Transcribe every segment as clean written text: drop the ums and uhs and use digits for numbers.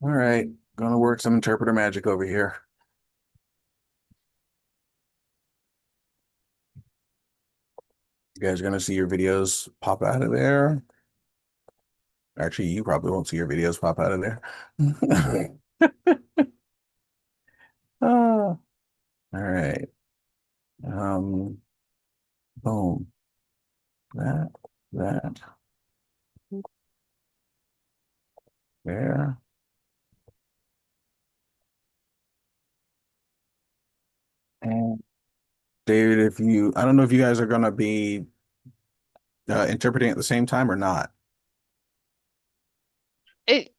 All right, gonna work some interpreter magic over here. You guys are gonna see your videos pop out of there. Actually, you probably won't see your videos pop out of there. Ah, all right. Um, boom. That, that, there. And David, I don't know if you guys are gonna be interpreting at the same time or not. It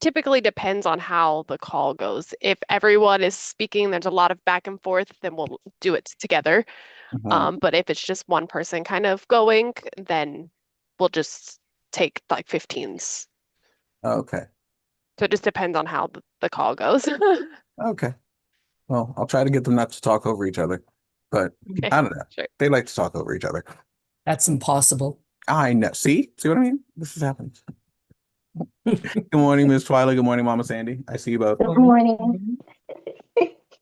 typically depends on how the call goes. If everyone is speaking, there's a lot of back and forth, then we'll do it together. Mhm. But if it's just one person kind of going, then we'll just take like 15s. Okay. So it just depends on how the call goes. Okay. Well, I'll try to get them not to talk over each other, but Okay, I don't know. sure. They like to talk over each other. That's impossible. I know. See what I mean? This is happening. Good morning, Miss Twyla. Good morning, Mama Sandy. I see you both. Good morning.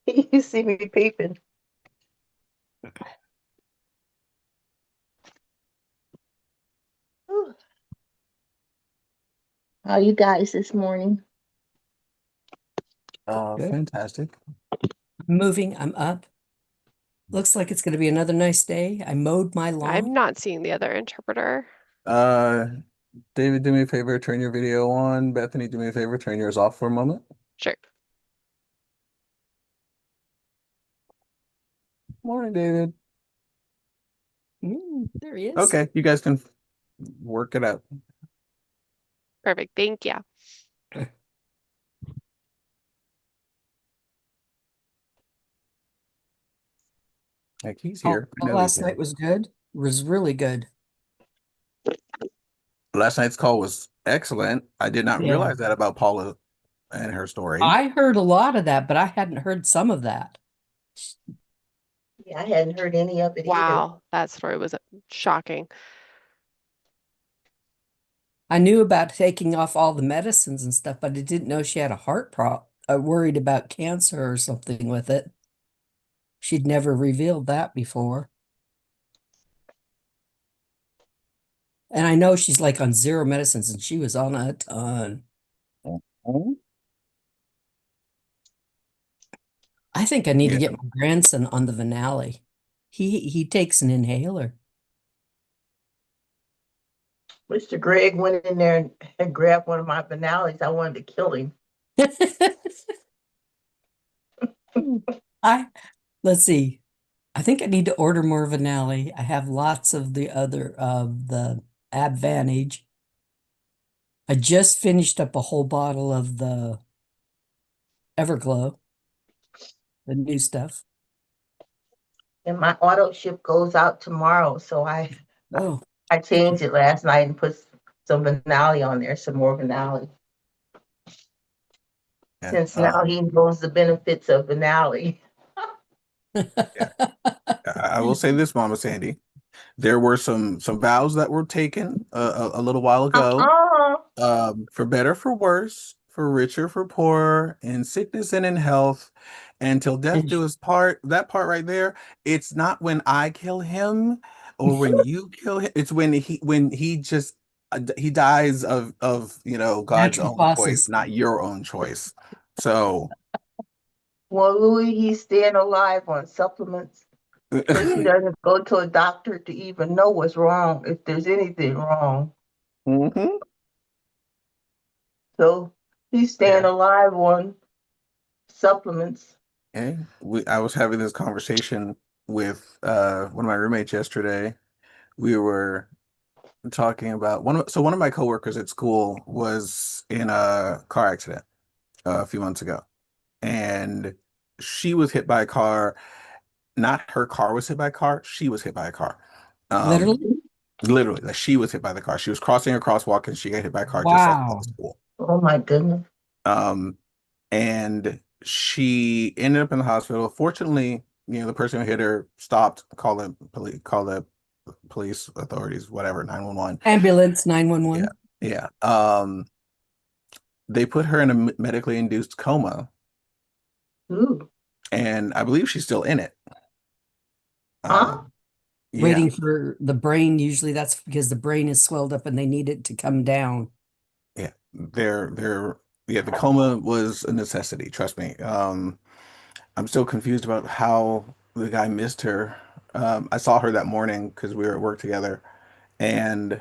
You see me peeping. Whew. How you guys this morning? Good. Fantastic. I'm moving. I'm up. Looks like it's going to be another nice day. I mowed my I'm lawn. not seeing the other interpreter. Uh, David, do me a favor, turn your video on. Bethany, do me a favor, turn yours off for a moment. Sure. Morning, David. There he is. Okay, you guys can work it out. Perfect. Thank you. Like he's Oh, here. I know he's last here. night was good. Was really good. Last night's call was excellent. I did not Yeah. realize that about Paula and her story. I heard a lot of that, but I hadn't heard some of that. Yeah, I hadn't heard any of it either. Wow, that story was shocking. I knew about taking off all the medicines and stuff, but I didn't know she had a heart problem. Worried about cancer or something with it. She'd never revealed that before. And I know she's like on zero medicines and she was on a ton. Mhm. I think I need to Yeah. get my grandson on the Venali. He takes an inhaler. Mr. Greg went in there and grabbed one of my finales. I wanted to kill him. I let's see. I think I need to order more Venali. I have lots of the other of the Advantage. I just finished up a whole bottle of the Everglow, the new stuff. And my auto ship goes out tomorrow, so I Oh, I changed it last night and put some finale on there, some more finale. Yeah. Since now he knows the benefits of finale. Yeah. I will say this, Mama Sandy. There were some vows that were taken a little while ago, Uh-uh. for better, for worse, for richer, for poorer, in sickness and in health, and till death do us part. That part right there, it's not when I kill him or when you kill him. It's when he just he dies of God's Natural own choice, causes. not your own choice. So Well, Louis, he's staying alive on supplements because he doesn't go to a doctor to even know what's wrong, if there's anything wrong. Mhm. So he's staying Yeah. alive on supplements. Okay. I was having this conversation with one of my roommates yesterday. We were talking about one of my coworkers at school was in a car accident a few months ago, and she was hit by a car. Not her car was hit by a car, she was hit by a car. Um, Literally? Literally, like she was hit by the car. She was crossing a crosswalk and she got hit by a car just outside the Wow. school. Oh my goodness. Um, and she ended up in the hospital. Fortunately, the person who hit her stopped, called the police authorities, whatever, 911. Ambulance Yeah, 911. yeah. they put her in a medically induced coma, Ooh. and I believe she's still in it. Huh? Yeah, Waiting for the brain. Usually that's because the brain is swelled up and they need it to come down. yeah. Yeah, the coma was a necessity, trust me. I'm still confused about how the guy missed her. I saw her that morning because we were at work together, and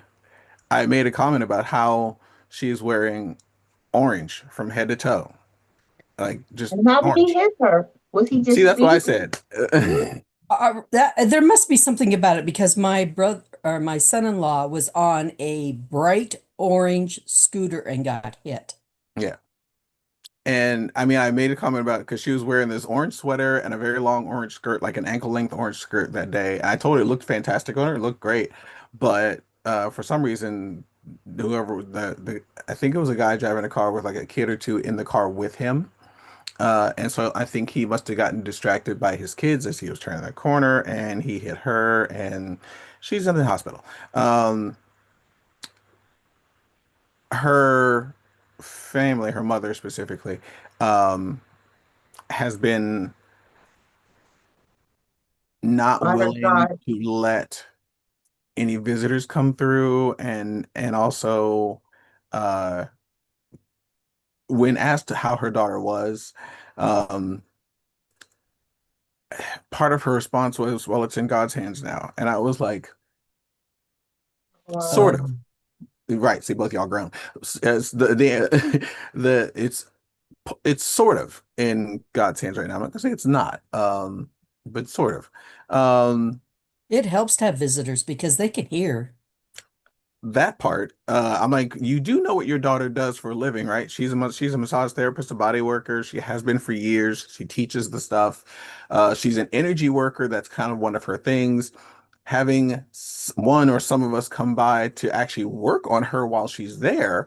I made a comment about how she's wearing orange from head to toe, like just And how did he orange. hit her? Was he See, just that's what I speeding? said. There must be something about it because my brother or my son-in-law was on a bright orange scooter and got hit. Yeah. And I mean, I made a comment about it because she was wearing this orange sweater and a very long orange skirt, like an ankle length orange skirt that day. I told her it looked fantastic on her, it looked great. But for some reason, whoever I think it was a guy driving a car with like a kid or two in the car with him. And so I think he must have gotten distracted by his kids as he was turning the corner and he hit her and she's in the hospital. Um, her family, her mother specifically, um, has been not On her willing side. to let any visitors come through and also uh when asked how her daughter was, um part of her response was, well, it's in God's hands now. And I was like, sort of. Um, Right, see, both y'all grown. As the it's sort of in God's hands right now. I'm not gonna say it's not, but sort of. Um, it helps to have visitors because they can hear. that part, I'm like, you do know what your daughter does for a living, right? She's a massage therapist, a body worker. She has been for years. She teaches the stuff. She's an energy worker. That's kind of one of her things. Having one or some of us come by to actually work on her while she's there,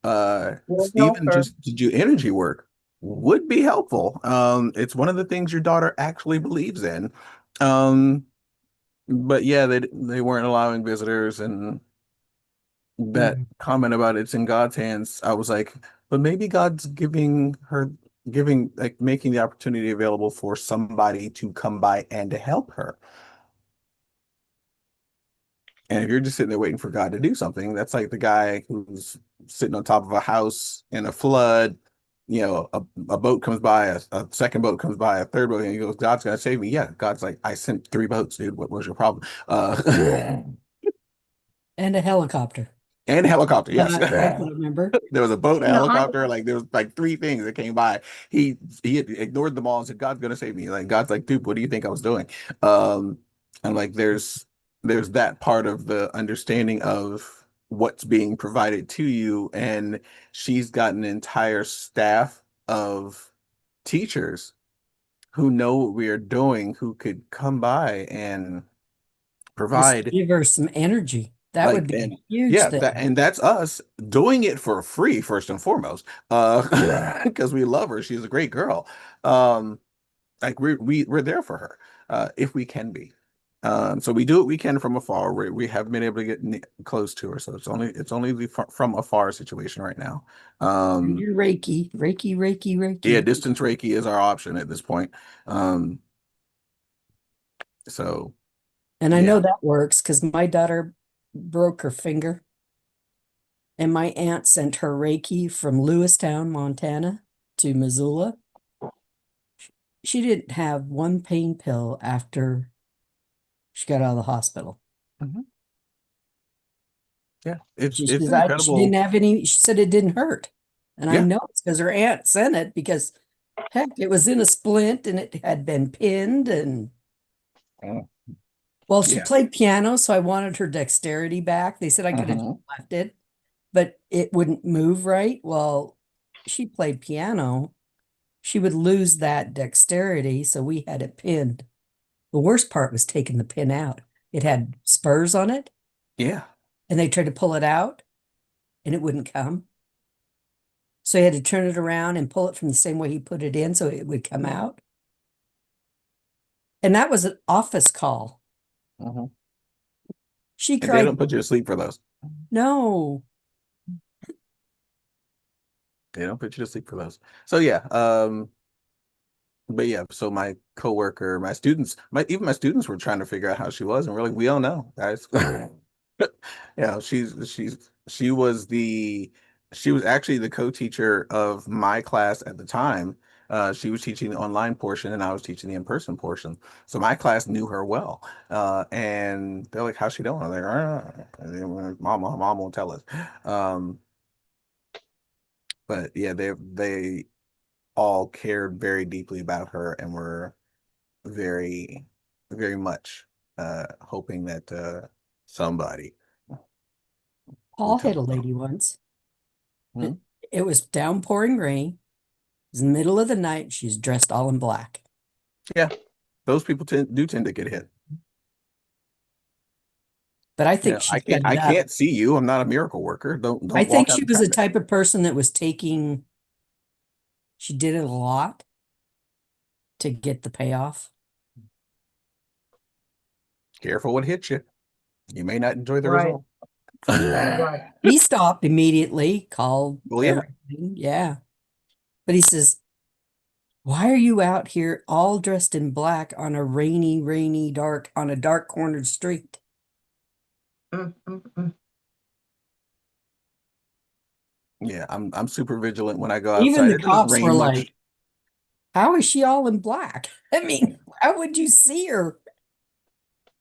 Will help even her. just to do energy work would be helpful. It's one of the things your daughter actually believes in. Um, but yeah, they weren't allowing visitors and that Mm. comment about it's in God's hands, I was like, but maybe God's giving like making the opportunity available for somebody to come by and to help her. And if you're just sitting there waiting for God to do something, that's like the guy who's sitting on top of a house in a flood. You know, a boat comes by, a second boat comes by, a third boat, and he goes, God's gonna save me. Yeah, God's like, I sent three boats, dude. What was your problem? And a helicopter. And helicopter, yes. That's what I remember. There was a boat, a You know, I helicopter, like there was like three things that came by. He had ignored them all and said, God's gonna save me. Like God's like, dude, what do you think I was doing? Um, and like there's that part of the understanding of what's being provided to you. And she's got an entire staff of teachers who know what we are doing, who could come by and Just provide give her some energy. That would like be and a huge yeah that thing. and that's us doing it for free first and foremost because we love her, she's a great girl. Like we're there for her if we can be. So we do what we can from afar. We have been able to get close to her, so it's only the from afar situation right now. You're Reiki, Reiki, Reiki, Yeah, Reiki. distance Reiki is our option at this point. um so And I know yeah. that works because my daughter broke her finger, and my aunt sent her Reiki from Lewistown, Montana to Missoula. She didn't have one pain pill after she got out of the hospital. Mhm. Yeah, it's She it's says she didn't incredible. have any, she said it didn't hurt. And I Yeah. know it's because her aunt sent it because heck, it was in a splint and it had been pinned and Mm. well, she Yeah. played piano, so I wanted her dexterity back. They said I could have just Mhm. left it, but it wouldn't move right. Well, she played piano. She would lose that dexterity, so we had it pinned. The worst part was taking the pin out. It had spurs on it, Yeah. and they tried to pull it out, and it wouldn't come. So he had to turn it around and pull it from the same way he put it in so it would come out. And that was an office call. Mhm. She And they cried, don't put you to sleep for those. no. They don't put you to sleep for those. So yeah, but yeah, so my coworker, my students, even my students were trying to figure out how she was, and we're like, we don't know, guys. Yeah, she was she was actually the co-teacher of my class at the time. She was teaching the online portion, and I was teaching the in-person portion. So my class knew her well, and they're like, "How's she doing?" I'm like, "Mom won't tell us." Um, but yeah, they all cared very deeply about her and were very, very much hoping that somebody Paul would hit tell a them. lady once. Hmm? It was downpouring rain. It was in the middle of the night. She's dressed all in black. Yeah, those people tend to get hit. But I You think know, she set I it up. can't see you. I'm not a miracle worker. I Don't think walk out she in was the traffic. type of person that was taking, she did it a lot to get the payoff. Careful what hits you. You may not enjoy the Right, result. right. He stopped immediately, called Well, yeah. everything. Yeah. But he says, why are you out here all dressed in black on a rainy, dark, on a dark cornered street? Mm, mm, mm. Yeah, I'm super vigilant when I go Even outside. the It doesn't cops were rain much. like, how is she all in black? I mean, how would you see her?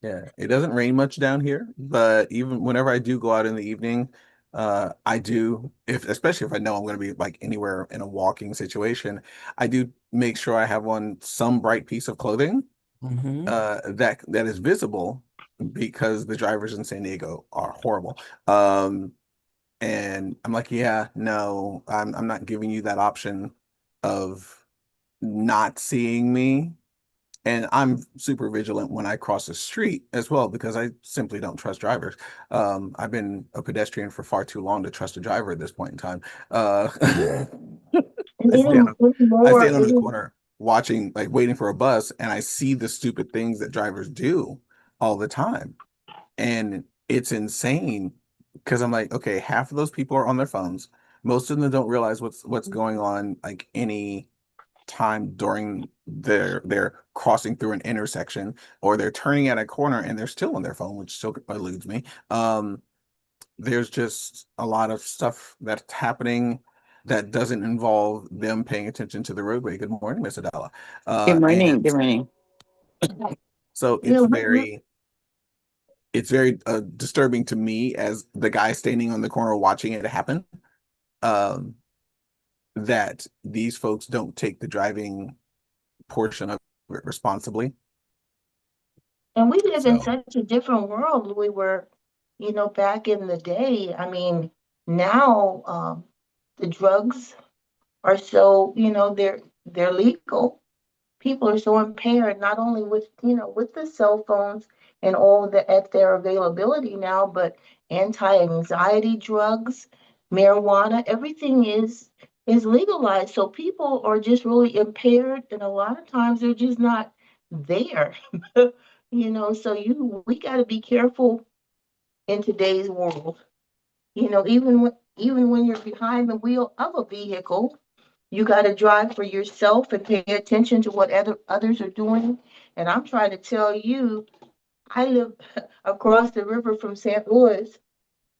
Yeah, it doesn't rain much down here, but even whenever I do go out in the evening, I do, if especially if I know I'm going to be like anywhere in a walking situation, I do make sure I have on some bright piece of clothing Mm-hmm. that is visible because the drivers in San Diego are horrible. And I'm like, yeah, no, I'm not giving you that option of not seeing me. And I'm super vigilant when I cross the street as well because I simply don't trust drivers. I've been a pedestrian for far too long to trust a driver at this point in time. And I stand on, it's I more, stand on the corner watching, like waiting for a bus, and I see the stupid things that drivers do all the time. And it's insane because I'm like, okay, half of those people are on their phones. Most of them don't realize what's going on like any time during their crossing through an intersection, or they're turning at a corner and they're still on their phone, which still eludes me. There's just a lot of stuff that's happening that doesn't involve them paying attention to the roadway. Good morning, Miss Adela. Good morning. And Good morning. so you know, it's very disturbing to me as the guy standing on the corner watching it happen, um, that these folks don't take the driving portion of it responsibly. and we live in So such a different world. We were, back in the day. I mean, now the drugs are so, they're legal. People are so impaired, not only with, with the cell phones and all the at their availability now, but anti-anxiety drugs, marijuana, everything is legalized. So people are just really impaired, and a lot of times they're just not there. So we got to be careful in today's world. Even when you're behind the wheel of a vehicle, you got to drive for yourself and pay attention to what others are doing. And I'm trying to tell you, I live across the river from St. Louis,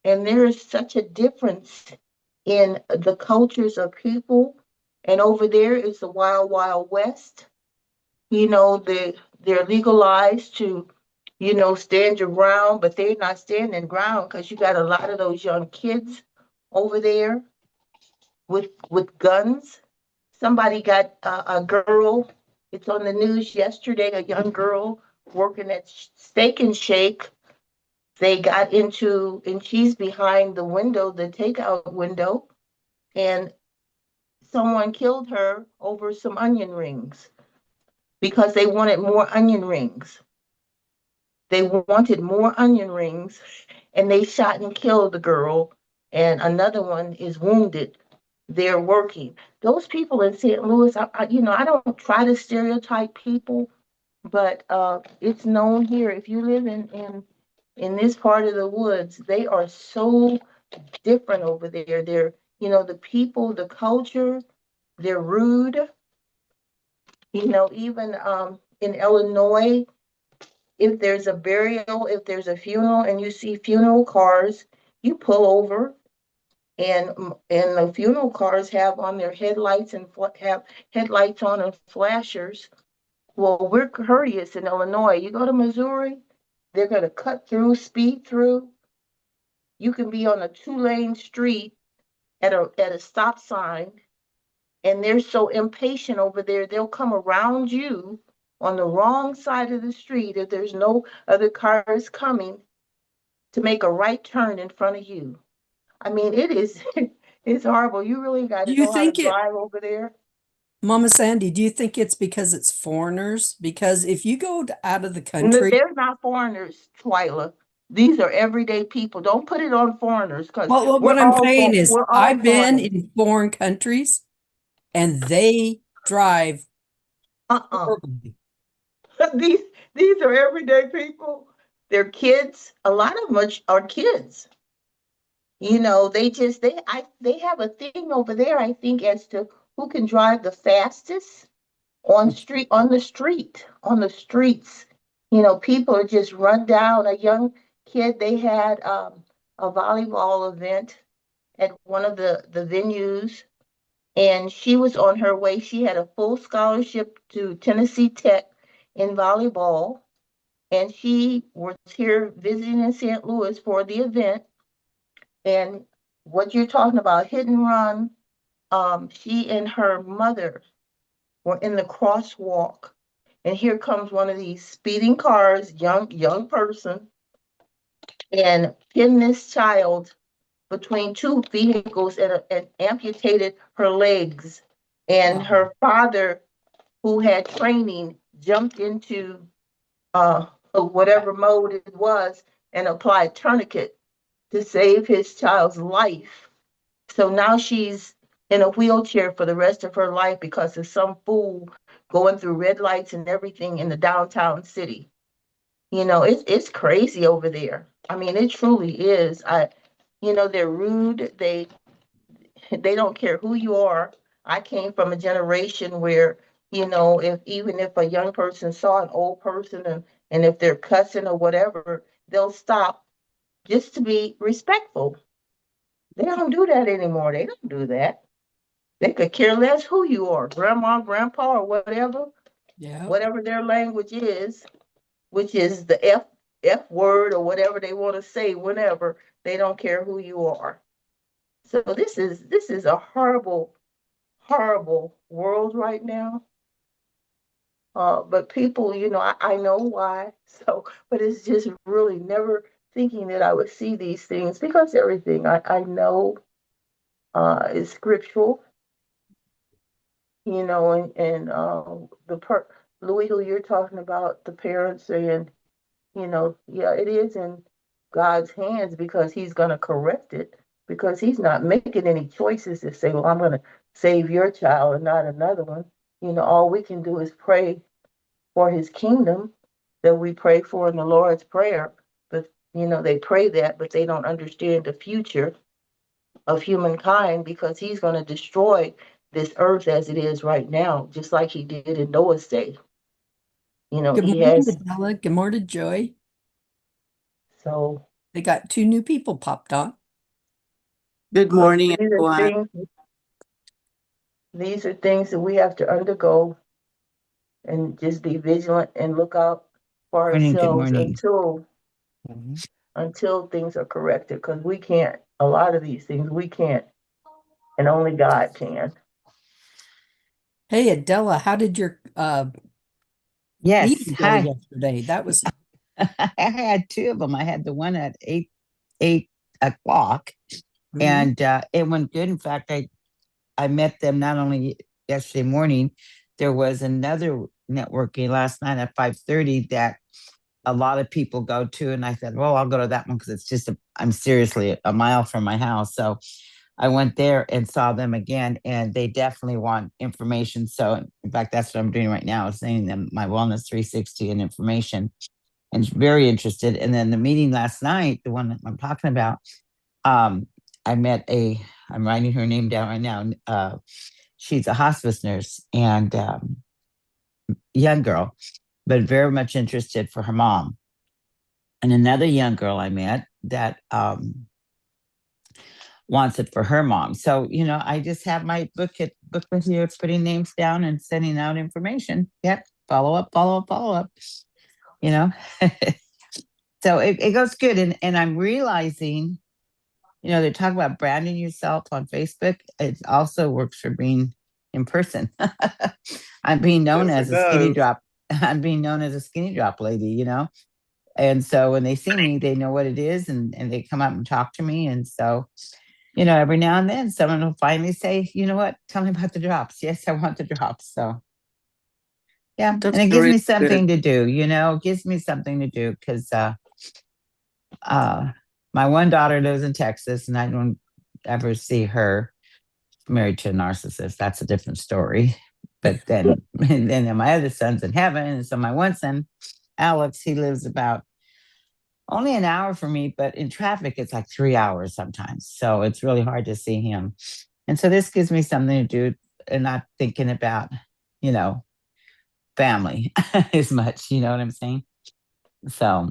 and there is such a difference in the cultures of people. And over there is the wild, wild west. They're legalized to, stand your ground, but they're not standing ground because you got a lot of those young kids over there with guns. Somebody got a girl. It's on the news yesterday. A young girl working at Steak and Shake. They got into, and she's behind the window, the takeout window, and someone killed her over some onion rings because they wanted more onion rings. They wanted more onion rings, and they shot and killed the girl, and another one is wounded. They're working. Those people in St. Louis, I don't try to stereotype people, but it's known here. If you live in this part of the woods, they are so different over there. You know, the people, the culture, they're rude. You know, even in Illinois, if there's a burial, if there's a funeral and you see funeral cars, you pull over, and the funeral cars have on their headlights and have headlights on and flashers. Well, we're courteous in Illinois. You go to Missouri, they're going to cut through, speed through. You can be on a 2-lane street at a stop sign, and they're so impatient over there, they'll come around you on the wrong side of the street if there's no other cars coming to make a right turn in front of you. I mean, it is it's horrible. You really got Do to you know how to think it, drive over there. Mama Sandy, do you think it's because it's foreigners? Because if you go out of the No, country, they're not foreigners, Twyla. These are everyday people. Don't put it on foreigners because well, what I'm saying is we're all I've been foreigners. in foreign countries and they drive Uh-uh. horribly. these these are everyday people. They're kids. A lot of them are kids. You know, they have a thing over there, I think, as to who can drive the fastest on the streets. You know, people are just run down. A young kid, they had a volleyball event at one of the venues, and she was on her way. She had a full scholarship to Tennessee Tech in volleyball, and she was here visiting in St. Louis for the event. And what you're talking about, hit and run, she and her mother were in the crosswalk, and here comes one of these speeding cars, young person, and pinned this child between two vehicles and amputated her legs. And her father, who had training, jumped into whatever mode it was and applied tourniquet to save his child's life. So now she's in a wheelchair for the rest of her life because of some fool going through red lights and everything in the downtown city. You know, it's crazy over there. I mean, it truly is. You know, they're rude. They don't care who you are. I came from a generation where, you know, if even if a young person saw an old person and if they're cussing or whatever, they'll stop just to be respectful. They don't do that anymore. They don't do that. They could care less who you are, grandma, grandpa, or whatever, Yeah. whatever their language is, which is the F word or whatever they want to say whenever. They don't care who you are. So this is a horrible world right now. But people, you know, I know why. So, but it's just really never thinking that I would see these things because everything I know is scriptural, you know, and Louis, who you're talking about, the parents saying, you know, yeah, it is in God's hands because He's going to correct it because He's not making any choices to say, well, I'm going to save your child and not another one. You know, all we can do is pray for His kingdom that we pray for in the Lord's Prayer. But, you know, they pray that, but they don't understand the future of humankind because He's going to destroy this earth as it is right now, just like He did in Noah's day. You know, Good He morning, has, Adela. Good morning, Joy. so They got 2 new people popped on. Good morning, these are everyone. these are things that we have to undergo and just be vigilant and look out for Morning, good ourselves morning. until things are corrected, because we can't, a lot of these things we can't, and only God can. Hey, Adela, how did your Yes, meeting go hi. yesterday? That was I had two of them. I had the one at 8 o'clock, Mhm. and it went good. In fact, I met them not only yesterday morning. There was another networking last night at 5:30 that a lot of people go to, and I said, well, I'll go to that one because it's just I'm seriously a mile from my house. So I went there and saw them again, and they definitely want information. So in fact, that's what I'm doing right now, is sending them my Wellness 360 and information, and very interested. And then the meeting last night, the one that I'm talking about, I met a I'm writing her name down right now. She's a hospice nurse and young girl, but very much interested for her mom. And another young girl I met that wants it for her mom. So, I just have my booklet here, putting names down and sending out information. Yep. Follow up, follow up, follow up. So it goes good. And I'm realizing, they talk about branding yourself on Facebook. It also works for being in person. I'm being known Yes, as it a skinny does. drop. I'm being known as a skinny drop lady, And so when they see me, they know what it is and they come up and talk to me. And so, every now and then someone will finally say, you know what, tell me about the drops. Yes, I want the drops. So yeah. That's And it gives really me good. something to do, gives me something to do because my one daughter lives in Texas and I don't ever see her married to a narcissist. That's a different story. But then, and then my other son's in heaven. And so my one son, Alex, he lives about only an hour from me, but in traffic, it's like 3 hours sometimes. So it's really hard to see him. And so this gives me something to do and not thinking about, family as much. You know what I'm saying? So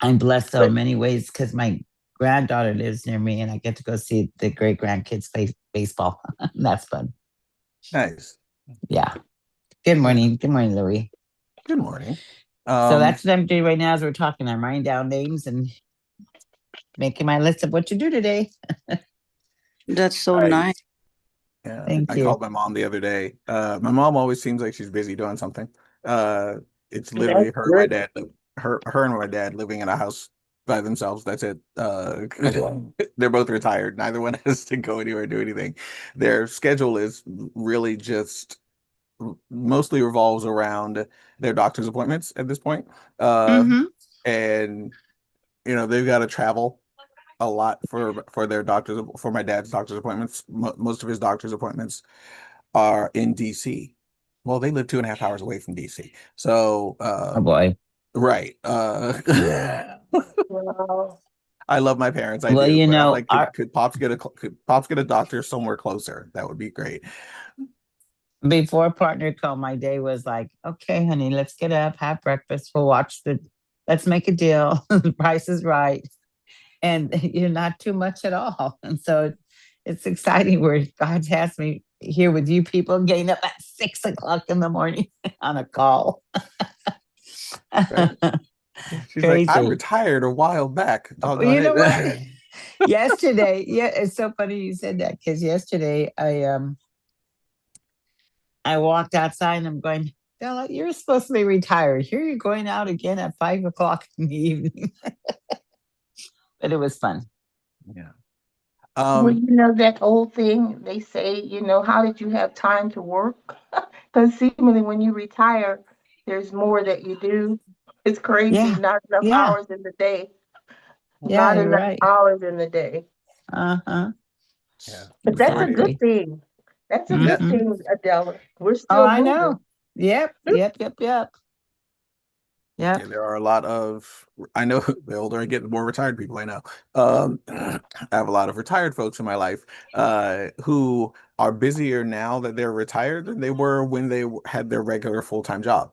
I'm blessed though in many ways because my granddaughter lives near me and I get to go see the great grandkids play baseball. That's fun. Nice. Yeah. Good morning. Good morning, Louie. Good morning. So that's what I'm doing right now as we're talking. I'm writing down names and making my list of what to do today. That's so Nice. nice. Yeah, Thank I you. called my mom the other day. My mom always seems like she's busy doing something. It's literally That's her and my good. dad, her and my dad living in a house by themselves. That's it. They're both retired. Neither one has to go anywhere or do anything. Their schedule is really just mostly revolves around their doctor's appointments at this point. Mm-hmm. And they've got to travel a lot for their doctors, for my dad's doctor's appointments. Most of his doctor's appointments are in DC. Well, they live 2.5 hours away from DC. So Oh boy. right. Wow. I love my parents, I Well, do, but I'm like, our could Pops get a doctor somewhere closer? That would be great. before partner called, my day was like, okay, honey, let's get up, have breakfast, let's make a deal. The price is right. And you're not too much at all. And so it's exciting where God has me here with you people getting up at 6 o'clock in the morning on a call. Right. She's like, I Crazy. retired a while back. You know what? Doggone it. Yesterday, yeah, it's so funny you said that because yesterday I walked outside and I'm going, Bella, you're supposed to be retired. Here you're going out again at 5 o'clock in the evening. But it was fun. Yeah. Well, that old thing they say, how did you have time to work? Because seemingly when you retire, there's more that you do. It's crazy. Yeah. Not enough Yeah. hours in the day. Yeah, Not you're enough right. hours in the day. Uh-huh. Yeah. But that's a Majority. good thing. That's a good Mhm. thing, Adela. We're Oh, still I moving. know. Yep. Yep. Yeah, there are a lot of, I know the older I get, the more retired people I know. I have a lot of retired folks in my life who are busier now that they're retired than they were when they had their regular full-time job.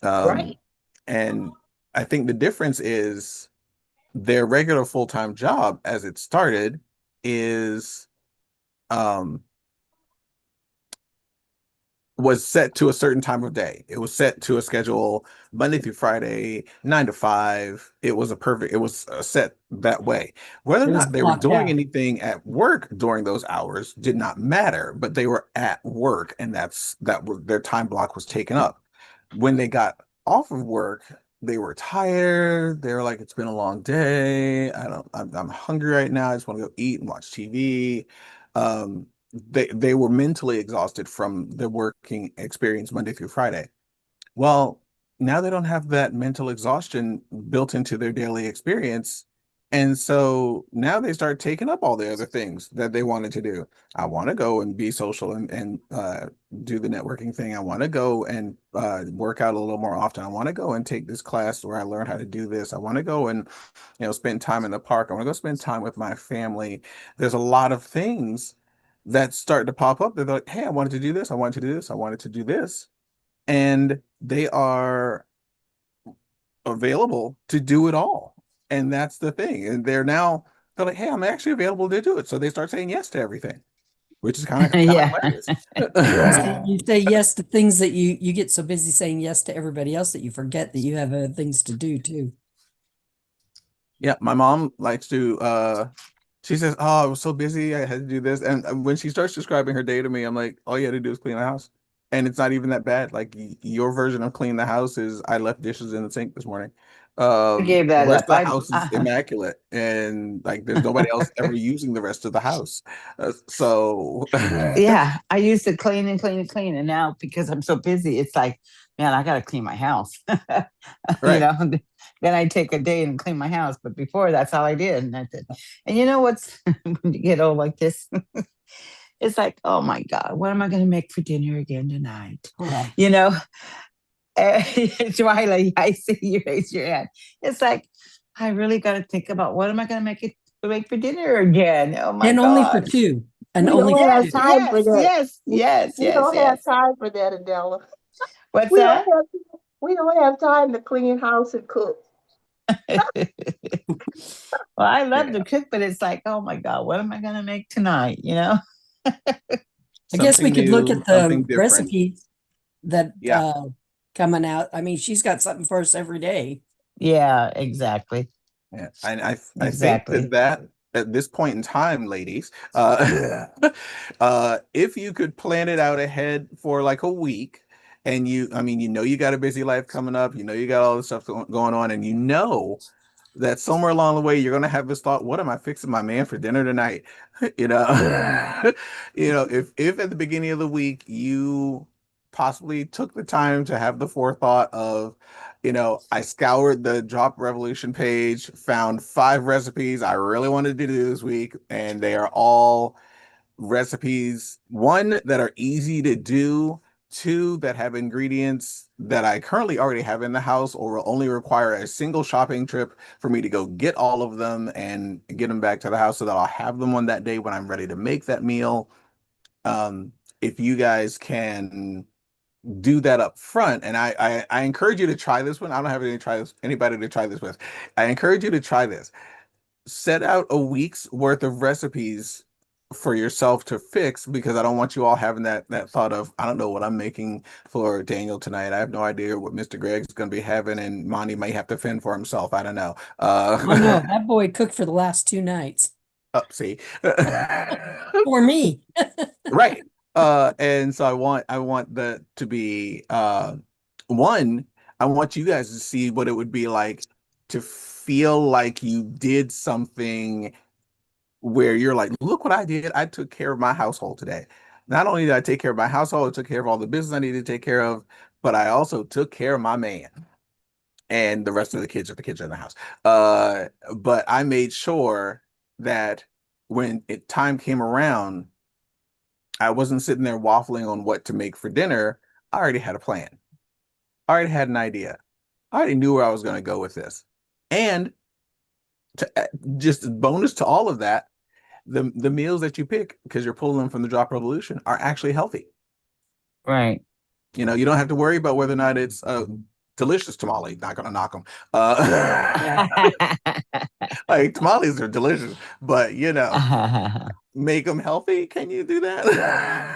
Right. And I think the difference is their regular full-time job as it started is um was set to a certain time of day. It was set to a schedule Monday through Friday, 9 to 5. It was set that way. Whether or It was not they were blocked doing out. anything at work during those hours did not matter, but they were at work and their time block was taken up. When they got off of work, they were tired. They were like, it's been a long day. I'm hungry right now. I just want to go eat and watch TV. Um, they were mentally exhausted from the working experience Monday through Friday. Well, now they don't have that mental exhaustion built into their daily experience. And so now they start taking up all the other things that they wanted to do. I want to go and be social and do the networking thing. I want to go and work out a little more often. I want to go and take this class where I learn how to do this. I want to go and, spend time in the park. I want to go spend time with my family. There's a lot of things that start to pop up. They're like, hey, I wanted to do this. I wanted to do this. I wanted to do this. And they are available to do it all. And that's the thing. And they're like, hey, I'm actually available to do it. So they start saying yes to everything, which is kind of Yeah. hilarious. You say yes to things that you get so busy saying yes to everybody else that you forget that you have other things to do too. Yeah, my mom likes to she says, oh, I was so busy, I had to do this. And when she starts describing her day to me, I'm like, all you had to do is clean the house. And it's not even that bad. Like your version of clean the house is I left dishes in the sink this morning. I gave The that rest up. of the house is immaculate, and like there's nobody else ever using the rest of the house. So Yeah, I used to clean and clean and clean, and now because I'm so busy, it's like, man, I gotta clean my house. You right. know, then I take a day and clean my house. But before, that's all I did, and that's it. And you know what's when you get old like this, it's like, oh my God, what am I gonna make for dinner again tonight? Correct. You know, Twyla, I see you raise your hand. It's like, I really got to think about what am I going to make for dinner again? Oh my And only for gosh. two. And We only don't for have two. time for that. We don't have Yes. time for that, Adela. What's We don't that? have we don't have time to clean house and cook. Well, I love Yeah. to cook, but it's like, oh my God, what am I going to make tonight? You know? I guess we Something could look new, at the something different. recipes that Yeah. coming out. I mean, she's got something for us every day. Yeah, exactly. Yeah, and I think Exactly. that at this point in time, ladies, if you could plan it out ahead for like a week, and I mean, you got a busy life coming up, you got all this stuff going on, and that somewhere along the way you're gonna have this thought, what am I fixing my man for dinner tonight? You know, if at the beginning of the week you possibly took the time to have the forethought of, I scoured the Drop Revolution page, found 5 recipes I really wanted to do this week, and they are all recipes, one, that are easy to do, two, that have ingredients that I currently already have in the house or will only require a single shopping trip for me to go get all of them and get them back to the house so that I'll have them on that day when I'm ready to make that meal. If you guys can do that up front, and I encourage you to try this one. I don't have anybody to try this with. I encourage you to try this. Set out a week's worth of recipes for yourself to fix, because I don't want you all having that thought of, I don't know what I'm making for Daniel tonight. I have no idea what Mr. Greg's going to be having, and Monty may have to fend for himself. I don't know. Oh no, that boy cooked for the last 2 nights See. for me. Right. And so I want that to be one, I want you guys to see what it would be like to feel like you did something where you're like, look what I did. I took care of my household today. Not only did I take care of my household, I took care of all the business I needed to take care of, but I also took care of my man and the rest of the kids, if the kids are in the house. But I made sure that when time came around, I wasn't sitting there waffling on what to make for dinner. I already had a plan. I already had an idea. I already knew where I was going to go with this. And just a bonus to all of that, the meals that you pick, because you're pulling them from the Drop Revolution, are actually healthy. Right. You don't have to worry about whether or not it's a delicious tamale. Not going to knock them. Like tamales are delicious, but make them healthy. Can you do that?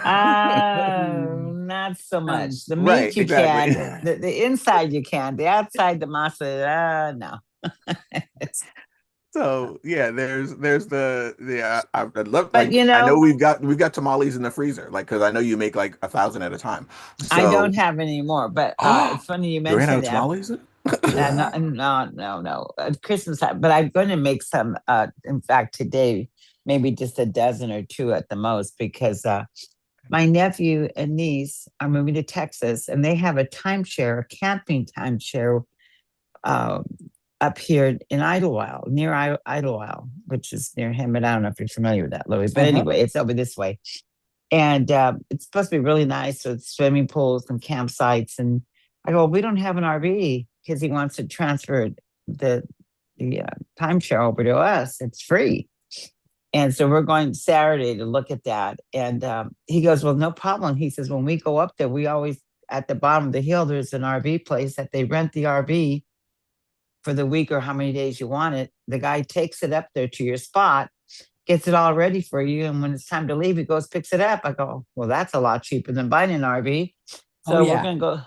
Not so much. The Right, meat you exactly. can, the inside you can, the outside the masa, no. So yeah, there's I'd love, But like, I know we've got tamales in the freezer, like, because I know you make like 1,000 at a time. I So don't have any more. But it's funny you you ran out mentioned of that. tamales? No. Christmas, but I'm going to make some. In fact, today, maybe just a dozen or two at the most, because my nephew and niece are moving to Texas, and they have a timeshare, a camping timeshare, up here in Idlewild, near Idlewild, which is near him. But I don't know if you're familiar with that, Louis. But anyway, it's over this way. And it's supposed to be really nice with swimming pools and campsites. And I go, we don't have an RV because he wants to transfer the timeshare over to us. It's free. And so we're going Saturday to look at that. And he goes, well, no problem. He says, when we go up there, we always, at the bottom of the hill, there's an RV place that they rent the RV for the week or how many days you want it. The guy takes it up there to your spot, gets it all ready for you. And when it's time to leave, he goes, picks it up. I go, well, that's a lot cheaper than buying an RV. So we're going to go,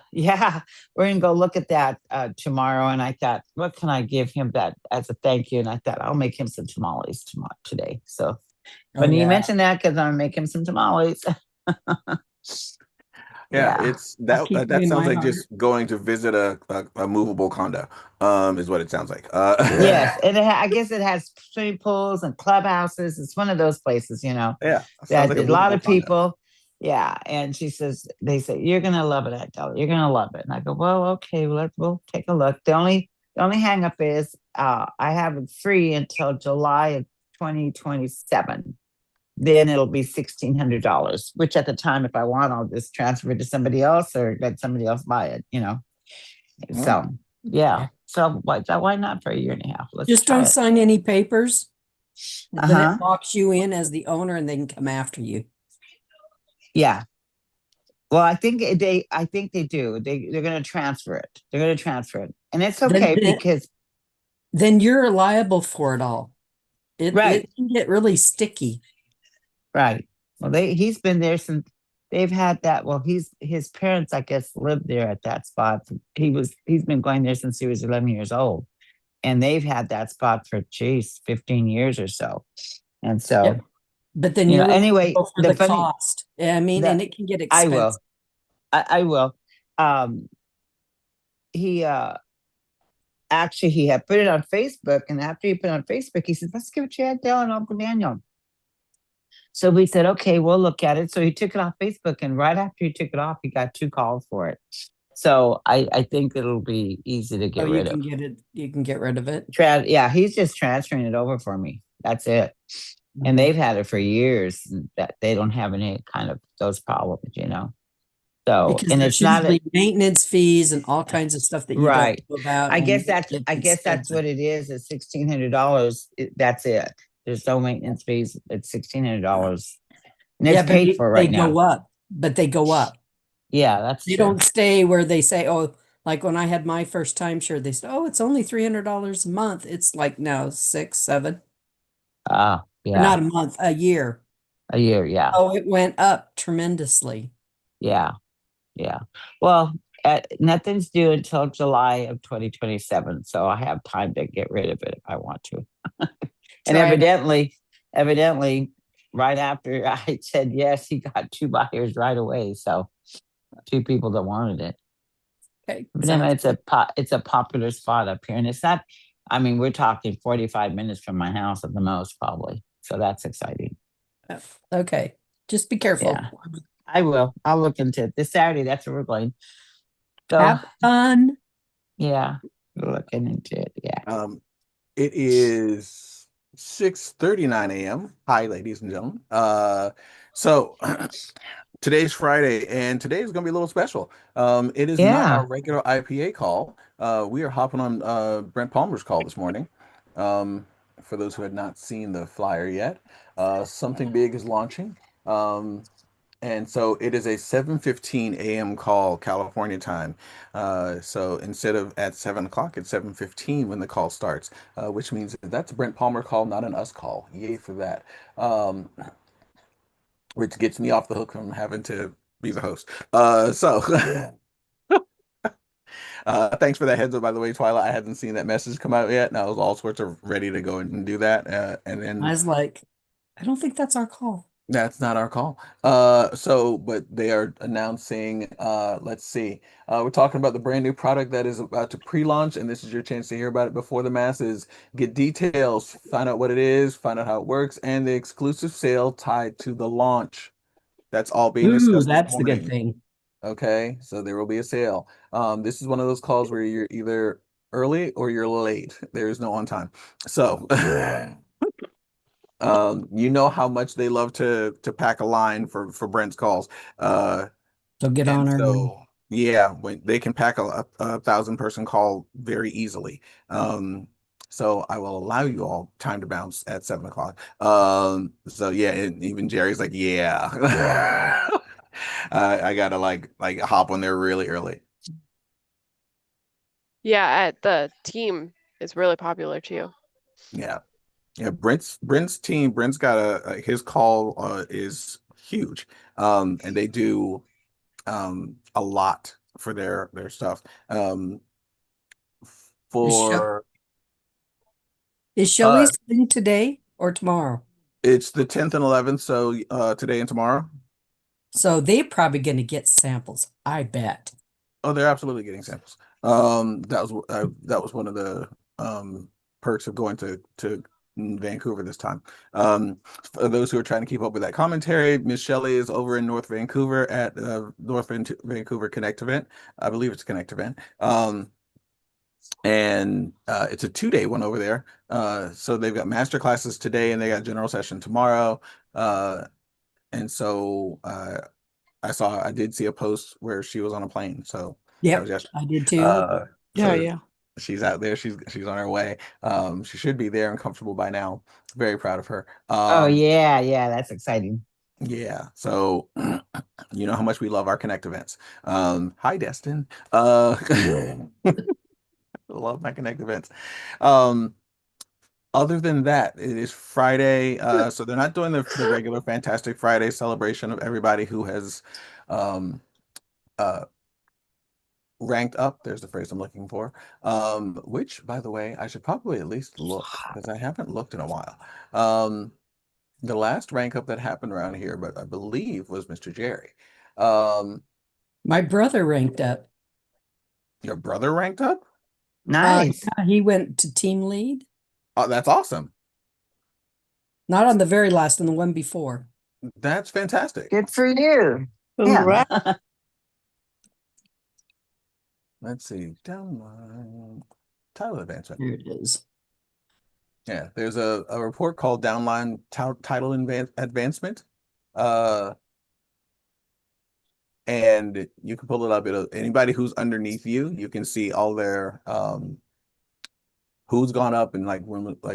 we're going to go look at that tomorrow. And I thought, what can I give him that as a thank you? And I thought, I'll make him some tamales today. So funny you mentioned that because I'm making some tamales. It's that sounds like just going to visit a movable condo, is what it sounds like. Yes, and I guess it has swimming pools and clubhouses. It's one of those places, Yeah, that like a lot of condo. people. Yeah, and she says, they say you're gonna love it. I tell her, you're gonna love it, and I go, well, okay, we'll take a look. The only hang up is I have it free until July of 2027. Then it'll be $1,600, which at the time, if I want, I'll just transfer it to somebody else or let somebody else buy it, So, yeah. So why not for a year and a half? Let's just don't sign any papers. Then it locks you in as the owner and they can come after you. Yeah. Well, I think they do. They're going to transfer it. They're going to transfer it. And it's okay because then you're liable for it all. It can get really sticky. Right. Well, he's been there since they've had that. Well, his parents, I guess, lived there at that spot. He's been going there since he was 11 years old, and they've had that spot for 15 years or so. And so, but then anyway, for the cost. I mean, and it can get expensive. I will. He actually he had put it on Facebook, and after he put it on Facebook, he said, "Let's give it to Aunt Dell and Uncle Daniel." So we said, okay, we'll look at it. So he took it off Facebook, and right after he took it off, he got 2 calls for it. So I think it'll be easy to get rid of. You can get rid of it. He's just transferring it over for me. That's it. And they've had it for years. That they don't have any kind of those problems, So because and it's not maintenance fees and all kinds of stuff that you don't know about. I guess that's what it is. It's $1,600. That's it. There's no maintenance fees. It's $1,600. And it's paid for right now. They go up, but they go up. Yeah, that's they don't stay where they say, oh, like when I had my first timeshare, they said, oh, it's only $300 a month. It's like now 6, 7. Yeah. Not a month, a year. A year, yeah. Oh, it went up tremendously. Yeah. Well, nothing's due until July of 2027, so I have time to get rid of it if I want to. And evidently, right after I said yes, he got 2 buyers right away. So 2 people that wanted it. Okay. But anyway, it's a popular spot up here, and it's not. I mean, we're talking 45 minutes from my house at the most, probably. So that's exciting. Okay, just be careful. Yeah, I will. I'll look into it this Saturday. That's where we're going. So, have fun. Yeah, we're looking into it. Yeah. It is 6:39 a.m. Hi, ladies and gentlemen. So today's Friday, and today is going to be a little special. It is not our regular IPA call. We are hopping on Brent Palmer's call this morning. For those who had not seen the flyer yet, something big is launching. And so it is a 7:15 a.m. call, California time. So instead of at 7 o'clock, it's 7:15 when the call starts, which means that's a Brent Palmer call, not an us call. Yay for that. Which gets me off the hook from having to be the host. Thanks for that heads up, by the way, Twyla. I hadn't seen that message come out yet, and I was all sorts of ready to go and do that. And then I was like, I don't think that's our call. That's not our call. But they are announcing, let's see. We're talking about the brand new product that is about to pre-launch, and this is your chance to hear about it before the masses. Get details, find out what it is, find out how it works, and the exclusive sale tied to the launch. That's all being discussed. That's the good thing. Okay, so there will be a sale. This is one of those calls where you're either early or you're late. There is no on time. So you know how much they love to pack a line for Brent's calls. So get And on our way. so yeah, when they can pack a 1,000 person call very easily. So I will allow you all time to bounce at 7 o'clock. So yeah, and even Jerry's like, yeah. I gotta like hop on there really early. Yeah, the team is really popular too. Yeah. Yeah, Brent's team, Brent's got his call is huge. And they do a lot for their stuff. Is Sho For is Shelly uh sitting today or tomorrow? it's the 10th and 11th, so today and tomorrow. So they're probably going to get samples, I bet. Oh, they're absolutely getting samples. That was one of the perks of going to Vancouver this time. For those who are trying to keep up with that commentary, Miss Shelley is over in North Vancouver at Vancouver Connect event. I believe it's a Connect event. And it's a 2-day one over there. So they've got master classes today and they got general session tomorrow. And so I did see a post where she was on a plane. So that was Yep, yesterday. I did too. Yeah, So yeah. she's out there. She's on her way. She should be there and comfortable by now. Very proud of her. Oh yeah, yeah, that's exciting. Yeah. So you know how much we love our Connect events. Hi, Destin. Love my Connect events. Um, Other than that, it is Friday. So they're not doing the regular Fantastic Friday celebration of everybody who has um uh ranked up. There's the phrase I'm looking for. Which, by the way, I should probably at least look because I haven't looked in a while. The last rank up that happened around here, but I believe was Mr. Jerry. My brother ranked up. Your brother ranked up? Nice. Yeah, he went to team lead. Oh, that's awesome. Not on the very last, on the one before. That's fantastic. Good for you. Congrats. Yeah. Let's see. Downline title advancement. Here it is. Yeah, there's a report called Downline Title Advancement. And you can pull it up. Anybody who's underneath you, you can see all their who's gone up and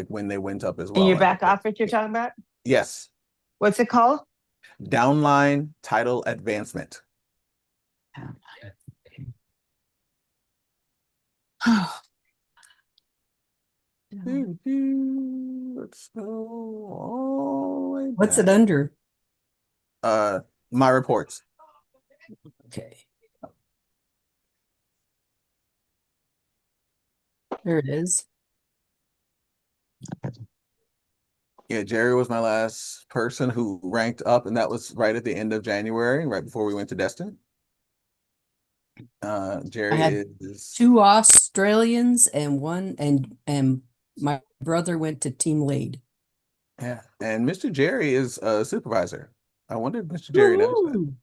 when they went up as In well. your back office you're talking about? Yes. What's it called? Downline Title Advancement. Let's go all the way What's it back. under? My reports. Okay. There it is. Yeah, Jerry was my last person who ranked up, and that was right at the end of January, right before we went to Destin. Jerry had is 2 Australians and one, and my brother went to team lead. yeah, and Mr. Jerry is a supervisor. I wonder if Mr. Jerry knows that. Woohoo!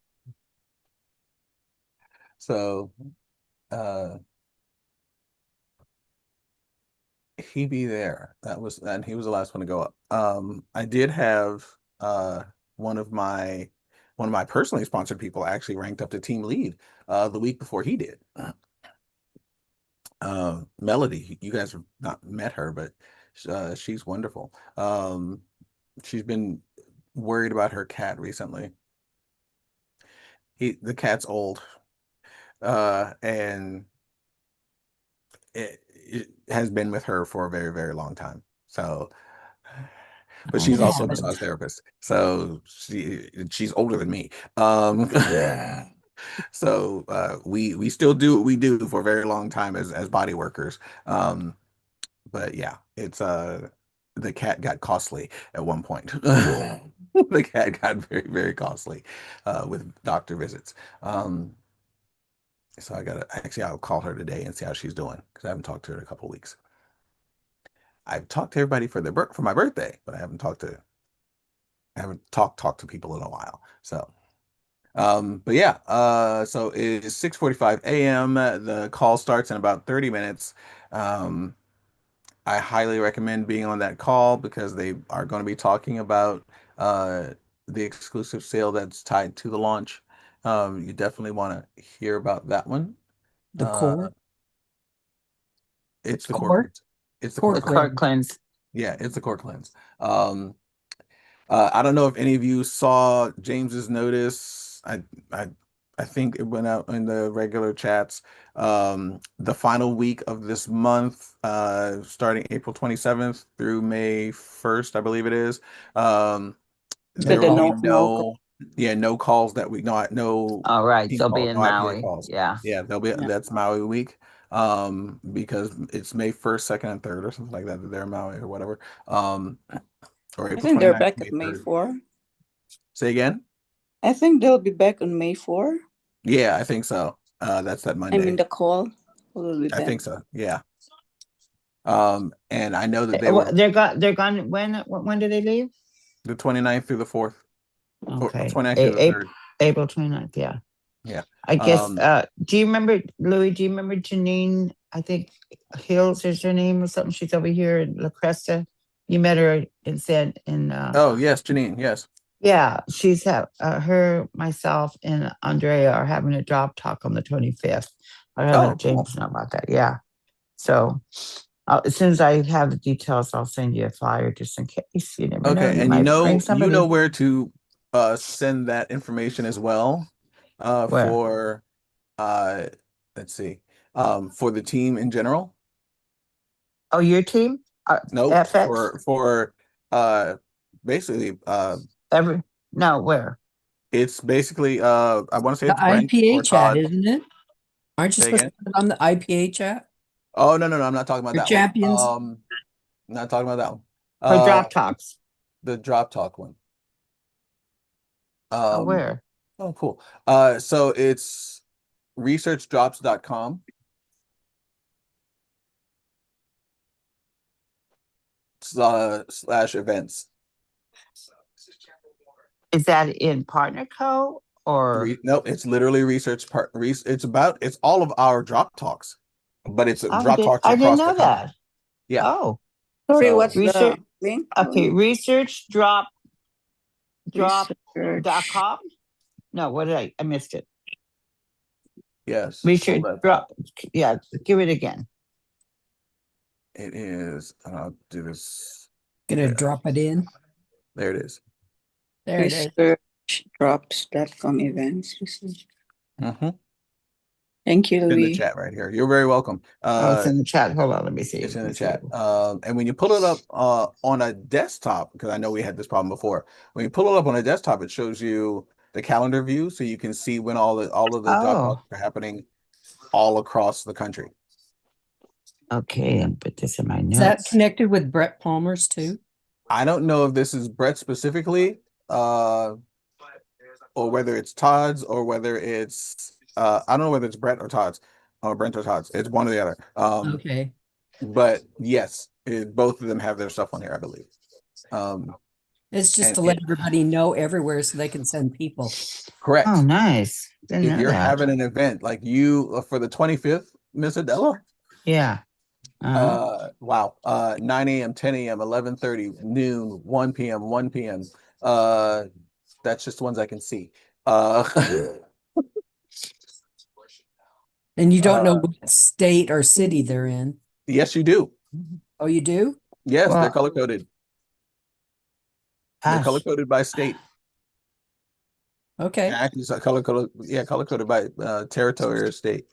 So he be there. And he was the last one to go up. I did have one of my personally sponsored people actually ranked up to team lead the week before he did. Melody, you guys have not met her, but she's wonderful. She's been worried about her cat recently. The cat's old, and it has been with her for a very, very long time. So, but she's also a massage therapist, so she's older than me. So we still do what we do for a very long time as body workers. But yeah, it's the cat got costly at one point. The cat got very, very costly with doctor visits. So I'll call her today and see how she's doing because I haven't talked to her in a couple of weeks. I've talked to everybody for my birthday, but I haven't talked to people in a while. So But yeah, so it is 6:45 a.m. The call starts in about 30 minutes. Um, I highly recommend being on that call because they are going to be talking about the exclusive sale that's tied to the launch. You definitely want to hear about that one. The Uh, core, it's the core core, cleanse. It's the core core The cleanse. core cleanse. cleanse. Yeah, it's the core cleanse. I don't know if any of you saw James's notice. I I think it went out in the regular chats. The final week of this month, starting April 27th through May 1st, I believe it is. So There the will be no no calls that we no All right. team They'll be calls, in no IPA Maui. calls. Yeah. Yeah, they'll be yeah. that's Maui week. Because it's May 1st, 2nd, and 3rd or something like that. They're Maui or whatever. Or I April think they're 29th, back May at May 3rd. 4. Say again? I think they'll be back on May 4. Yeah, I think so. That's that I mean Monday. the call will be I back. think so. Yeah. And I know that They're gone. When do they leave? the 29th through the 4th, or Okay. 29th through the 3rd. April 29th. Yeah. Yeah. I guess, Um, do you remember, Louis, do you remember Janine? I think Hills is her name or something. She's over here in La Cresta. You met her oh yes, Janine, yes. yeah, her, myself, and Andrea are having a drop talk on the 25th. I gotta Oh, let cool. James know about that. Yeah. So as soon as I have the details, I'll send you a flyer just in case. You never know. Okay, You and might bring you somebody. know where to send that information as well Where? for uh let's see, for the team in general. Oh, your team? Nope, FX? for basically No, where? it's basically I want to say The it's Brent IPA or chat, Todd. isn't it? Aren't you Say supposed again. to put it on the IPA chat? Oh no, I'm not talking about Your that one. champions? Not talking about that one. For drop talks? The drop talk one. Oh, Um, where? oh cool. So it's researchdrops.com slash events. Is that in Partner Co. or? Nope, it's literally it's all of our drop talks, but it's drop talks I didn't across the know country. that. Yeah. Oh, Sorry, So what's research. the link? Okay, researchdrop.com. Research. No, what did I missed it. yes, Research hold that drop. thought. Yeah, give it again. It is, and I'll do this. Gonna Yeah, drop it in. there it is. There it is. Researchdrops.com events. Research. Mm-hmm. Thank you, In the Louis. chat right here. You're very welcome. Oh, it's in the chat. Hold on, let me see. It's in the chat. And when you pull it up on a desktop, because I know we had this problem before, when you pull it up on a desktop, it shows you the calendar view, so you can see when all of the drop Oh, talks are happening all across the country. okay. And put this in my Is that notes. connected with Brett Palmer's too? I don't know if this is Brett specifically, or whether it's Todd's, or whether it's I don't know whether it's Brett or Todd's, or Brent or Todd's. It's one or the other. Okay. But yes, both of them have their stuff on here, I believe. It's just And to let everybody know everywhere so they can send people. correct. Oh, nice. Didn't If know you're that. having an event like you for the 25th, Miss Adela, Yeah. wow, 9 a.m., 10 a.m., 11:30, noon, 1 p.m., 1 p.m. That's just the ones I can see. And you don't know what state or city they're in. Yes, you do. Oh, you do? Yes, they're Well, color coded. They're color gosh. coded by state. Okay. Actually, it's color coded, yeah, color coded by territory or state.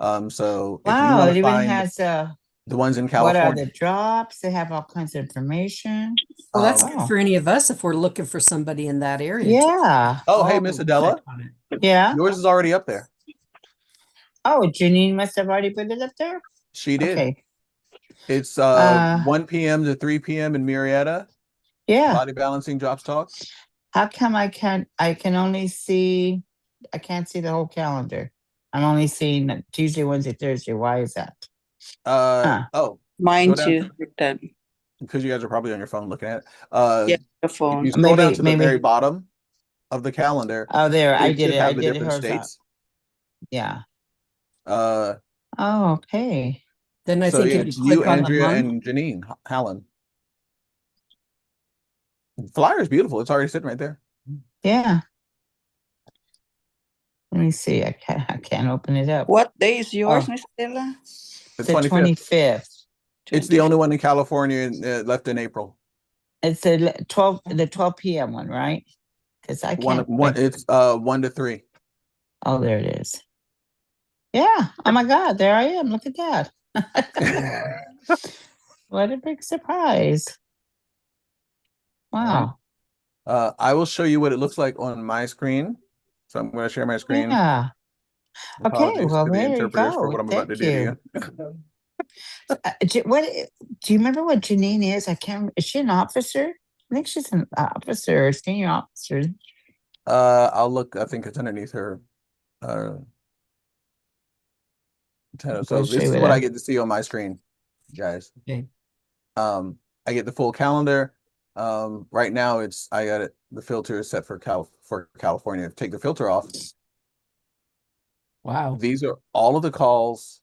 So if you Wow, want it to even find has the ones in what are California, the drops? They have all kinds of information. Well, that's um, good for any of us if we're looking for somebody in that area. too. Yeah. oh, hey, Miss Adela, Check on it. Yeah. yours is already up there. Oh, Janine must have already put it up there. She did. Okay. It's 1 p.m. to 3 p.m. in Marietta. Yeah. Body balancing drops talk. How come I can't see the whole calendar. I'm only seeing Tuesday, Wednesday, Thursday. Why is that? Oh, Mine go down too. because you guys are probably on your phone looking at it. Yeah, the If you phone. scroll down to the very Maybe. bottom, of the calendar, Oh, there, I it did should it. I have the did it different horizontal. states. Yeah. Uh, Oh, okay. Then I so think yeah, if you it's you, click on the Andrea, month, and Janine Hallen. The flyer is beautiful. It's already sitting right there. Yeah. Let me see. I can't open it up. What day is yours, Oh. Miss Stella? The The 25th. 25th. It's the only one in California left in April. It's the 12 p.m. one, right? Because I can't. It's 1 to 3. Oh, there it is. Yeah. Oh my God, there I am. Look at that. What a big surprise. Wow. I will show you what it looks like on my screen. So I'm going to share my screen. Yeah. Okay, Apologies well, to the there you interpreters for go. what I'm about to Thank do to you. you. What do you remember what Janine is? I can't. Is she an officer? I think she's an officer or senior officer. I'll look. I think it's underneath her. Title. So this is what I get to see on my screen, guys. okay. I get the full calendar. Right now I got it. The filter is set for California. Take the filter off. Wow. These are all of the calls.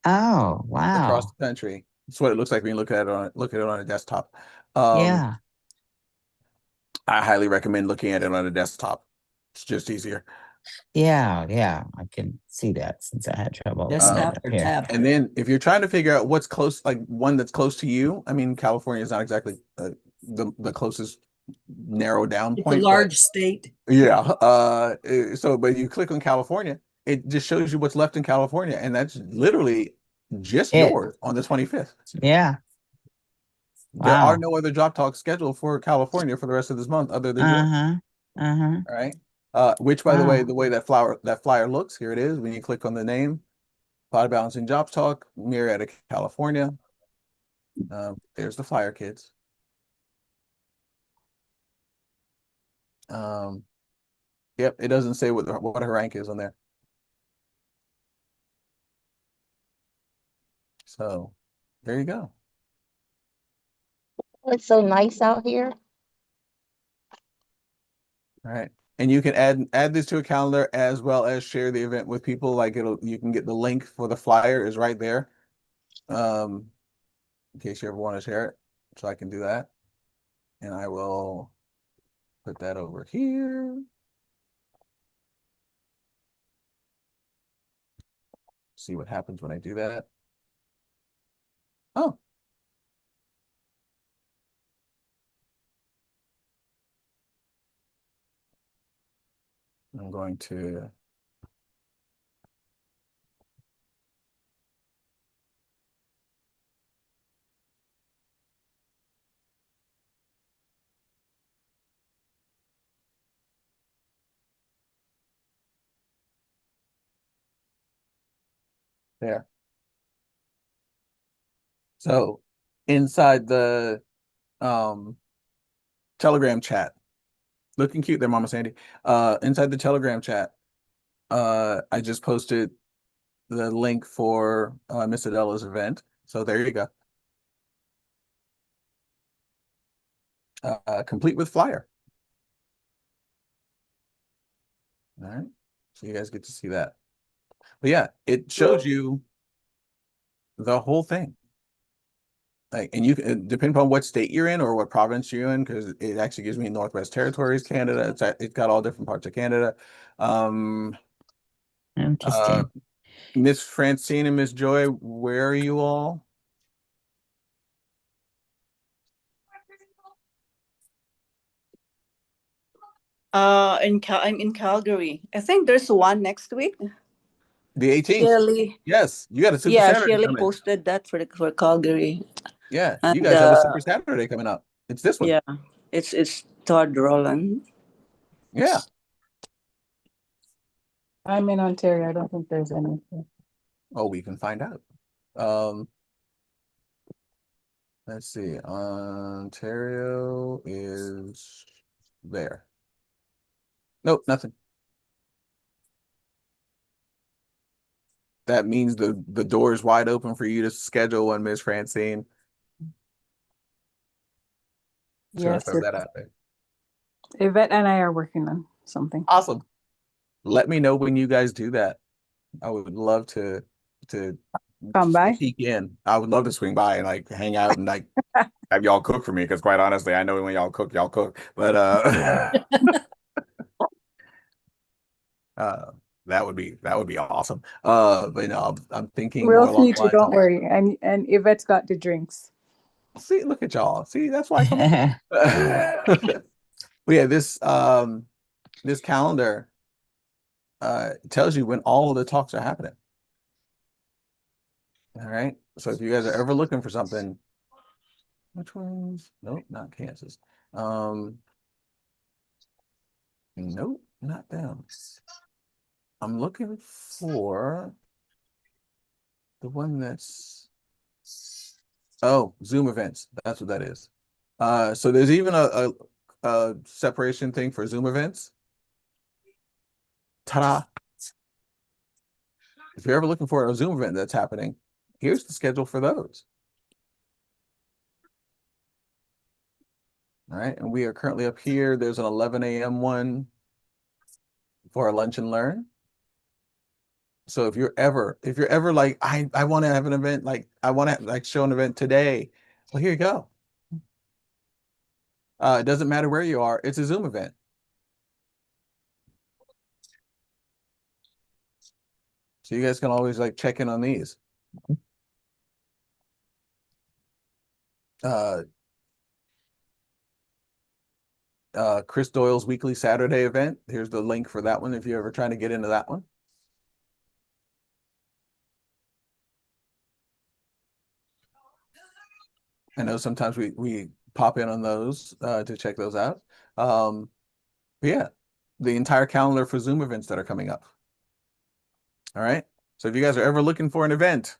Oh, wow. Across the country. That's what it looks like when you look at it on a desktop. Yeah. I highly recommend looking at it on a desktop. It's just easier. Yeah, I can see that since I had trouble. Desktop or tab? And then if you're trying to figure out what's close, like one that's close to you, I mean, California is not exactly the closest narrowed down It's point. a large state. Yeah. But you click on California, it just shows you what's left in California, and that's literally just yours on the 25th. Yeah. There are no other job talks scheduled for California for the rest of this month other than yours. All right. Which, by the way that flyer looks, here it is. When you click on the name, Cloud Balancing Jobs Talk, Marietta, California. There's the flyer, kids. Yep, it doesn't say what her rank is on there. So there you go. It's so nice out here. All right. And you can add this to a calendar as well as share the event with people. Like you can get the link for the flyer is right there. In case you ever want to share it. So I can do that. And I will put that over here. See what happens when I do that. Oh. I'm going to there. So inside the Telegram chat, looking cute there, Mama Sandy. Inside the Telegram chat, I just posted the link for Miss Adela's event. So there you go. Complete with flyer. All right. So you guys get to see that. But yeah, it shows you the whole thing. Like, and you can depend on what state you're in or what province you're in, because it actually gives me Northwest Territories, Canada. It's got all different parts of Canada. Interesting. Miss Francine and Miss Joy, where are you all? I'm in Calgary. I think there's one next week. The 18th. Shirley. Yes, you got a Super Yeah, Saturday Shirley coming. posted that for Calgary. Yeah, And you guys have a Super Saturday coming up. It's this one. yeah, it's Todd Roland. Yeah. I'm in Ontario. I don't think there's anything. Oh, we can find out. Let's see. Ontario is there. Nope, nothing. That means the door is wide open for you to schedule one, Miss Francine. Sure, Yes, throw that out there. Yvette and I are working on something. Awesome. Let me know when you guys do that. I would love to Come by. peek in. I would love to swing by and like hang out and like have y'all cook for me, because quite honestly, I know when y'all cook. But that would be awesome. But no, I'm thinking more We'll along feed the you, lines don't of, worry. And Yvette's got the drinks. see, look at y'all. See, that's why I come on. But yeah, this calendar tells you when all of the talks are happening. All right. So if you guys are ever looking for something, which ones? Nope, not Kansas. Nope, not them. I'm looking for the one that's, oh, Zoom events. That's what that is. So there's even a separation thing for Zoom events. Ta-da! If you're ever looking for a Zoom event that's happening, here's the schedule for those. All right, and we are currently up here. There's an 11 a.m. one for a lunch and learn. So if you're ever like, I want to have an event, like I want to like show an event today, well, here you go. It doesn't matter where you are, it's a Zoom event. So you guys can always like check in on these. Chris Doyle's weekly Saturday event. Here's the link for that one if you're ever trying to get into that one. I know sometimes we pop in on those to check those out. But yeah, the entire calendar for Zoom events that are coming up. All right. So if you guys are ever looking for an event,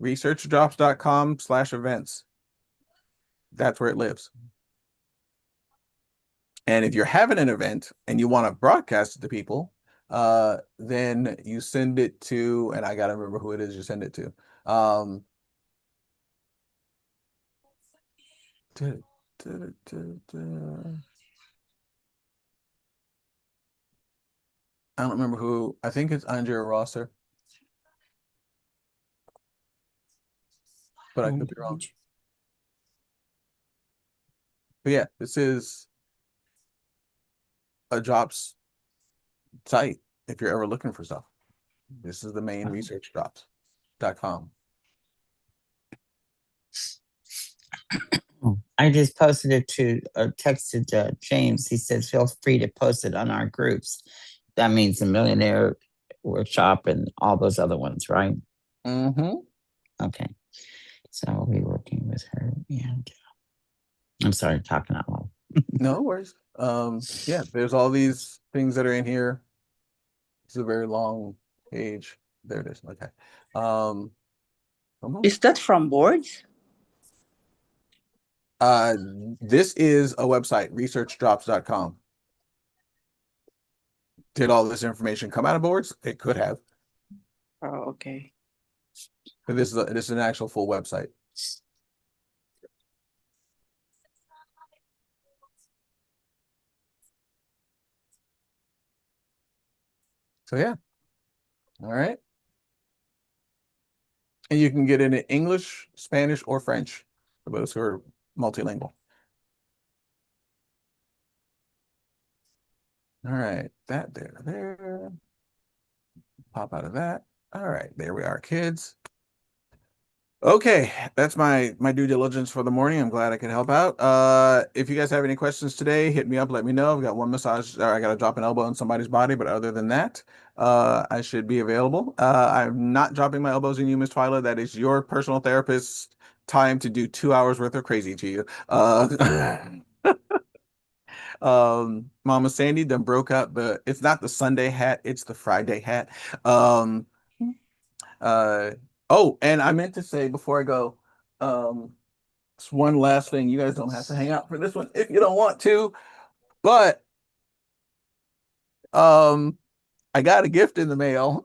researchdrops.com/events. That's where it lives. And if you're having an event and you want to broadcast it to people, then you send it to, and I gotta remember who it is you send it to. I don't remember who. I think it's Andrea Rosser, but I could be wrong. But yeah, this is a jobs site if you're ever looking for stuff. This is the main researchdrops.com. I just posted it to, texted James. He says, feel free to post it on our groups. That means the Millionaire Workshop and all those other ones, right? Mm-hmm. Okay. So I'll be working with her. And I'm sorry, talking out loud. No worries. Yeah, there's all these things that are in here. It's a very long page. There it is. Okay. Is that from boards? This is a website, researchdrops.com. Did all this information come out of boards? It could have. Oh, okay. But this is an actual full website. So yeah. All right. And you can get it in English, Spanish, or French for those who are multilingual. All right, that there. Pop out of that. All right, there we are, kids. Okay, that's my due diligence for the morning. I'm glad I could help out. If you guys have any questions today, hit me up, let me know. I've got one massage, or I got to drop an elbow in somebody's body, but other than that, I should be available. I'm not dropping my elbows in you, Miss Twyla. That is your personal therapist's time to do 2 hours worth of crazy to you. Mama Sandy done broke out it's not the Sunday hat, it's the Friday hat. Oh, and I meant to say before I go, it's one last thing. You guys don't have to hang out for this one if you don't want to, but I got a gift in the mail.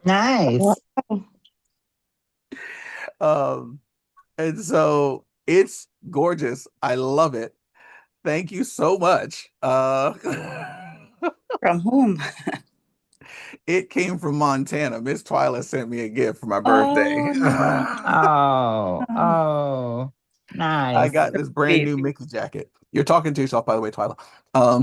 Nice. And so it's gorgeous. I love it. Thank you so much. From whom? It came from Montana. Miss Twyla sent me a gift for my birthday. Oh, nice. Oh, I nice. got this brand new Mickey jacket. You're talking to yourself, by the way, Twyla. I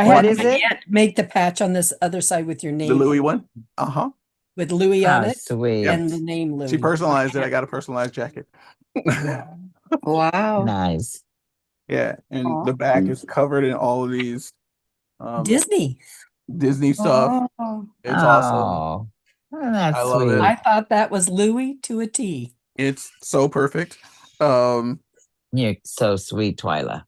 What had is my it? aunt make the patch on this other side with your The name Louis one. Uh-huh. with Louis on Oh, it sweet. Yep. and the name Louis. She personalized it. I got a personalized jacket. Wow. Nice. Yeah, and Aw. the back is covered in all of these Disney. Disney stuff. Oh, It's awesome. Oh, I that's love it. sweet. I thought that was Louis to a T. It's so perfect. Um, You're so sweet, Twyla.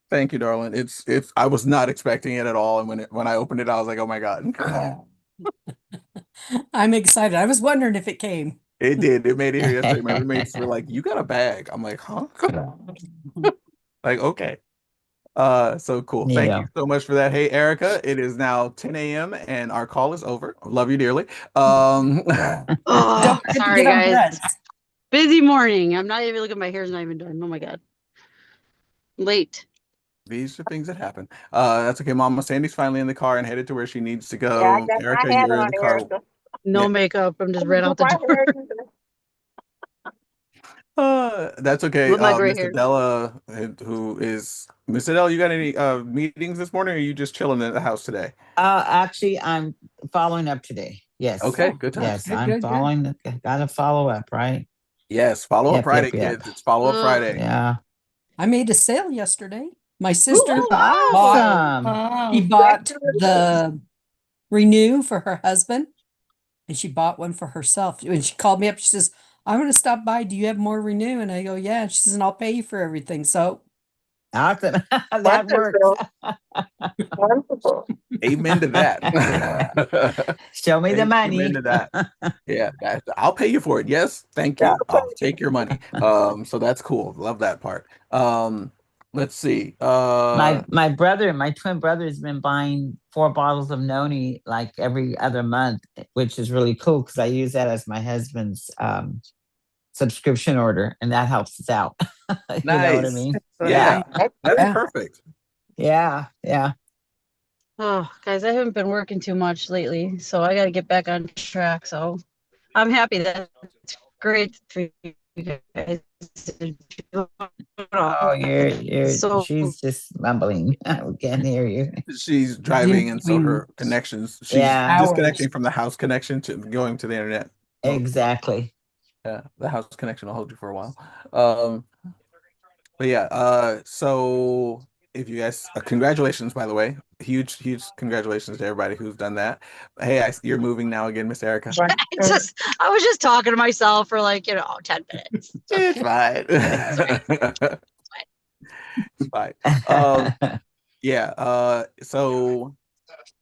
Thank you, darling. It's I was not expecting it at all, and when I opened it, I was like, oh my God. I'm excited. I was wondering if it came. It did. It made it here yesterday. My roommates were like, "You got a bag?" I'm like, "Huh?" Like, okay. So cool. Thank Yeah. you so much for that. Hey, Erica, it is now 10 a.m. and our call is over. Love you dearly. Don't Oh, forget to sorry, get guys. undressed. Busy morning. I'm not even looking. My hair's not even done. Oh my God. Late. These are things that happen. That's okay. Mama Sandy's finally in the car and headed to where she needs to Yeah, I go. got Erica, my hat you're in on, the car. Erica. No Yeah. makeup. I'm just I ran out the got my door hair on. That's okay. with my gray Miss hair. Adela, who is Miss Adela, you got any meetings this morning, or are you just chilling in the house today? Actually, I'm following up today. Yes. Okay, good times. Yes, Good, I'm good, good. following. Gotta follow up, right? Yes, follow up Yep, Friday, yep. kids. It's follow up Ugh. Friday. Yeah. I made a sale yesterday. My sister Woo! Awesome. she wow. bought the Renew for her husband, and she bought one for herself. When she called me up, she says, "I'm going to stop by. Do you have more Renew?" And I go, "Yeah." And she says, "And I'll pay you for everything." So Awesome. That works. Wonderful. Wonderful. Amen to that. Show me the Amen money. to that. Yeah, I'll pay you for it. Yes, thank Yeah, you. I'll take your money. So that's cool. Love that part. Let's see. My brother, my twin brother, has been buying 4 bottles of noni like every other month, which is really cool because I use that as my husband's subscription order, and that helps us out. You know what I Nice. mean? Yeah, That's that's Yeah. perfect. Yeah, yeah. Oh, guys, I haven't been working too much lately, so I got to get back on track. So I'm happy. That's great for you guys. Oh, So she's just mumbling. We can't hear you. She's driving, and so between her connections, she's Yeah. disconnecting from the house connection to going to the internet. So, Exactly. yeah, the house connection will hold you for a while. But yeah, so if you guys, congratulations, by the way, huge congratulations to everybody who's done that. Hey, you're moving now again, Miss Erica. right. I was just talking to myself for like 10 minutes. It's fine. It's fine. Yeah. So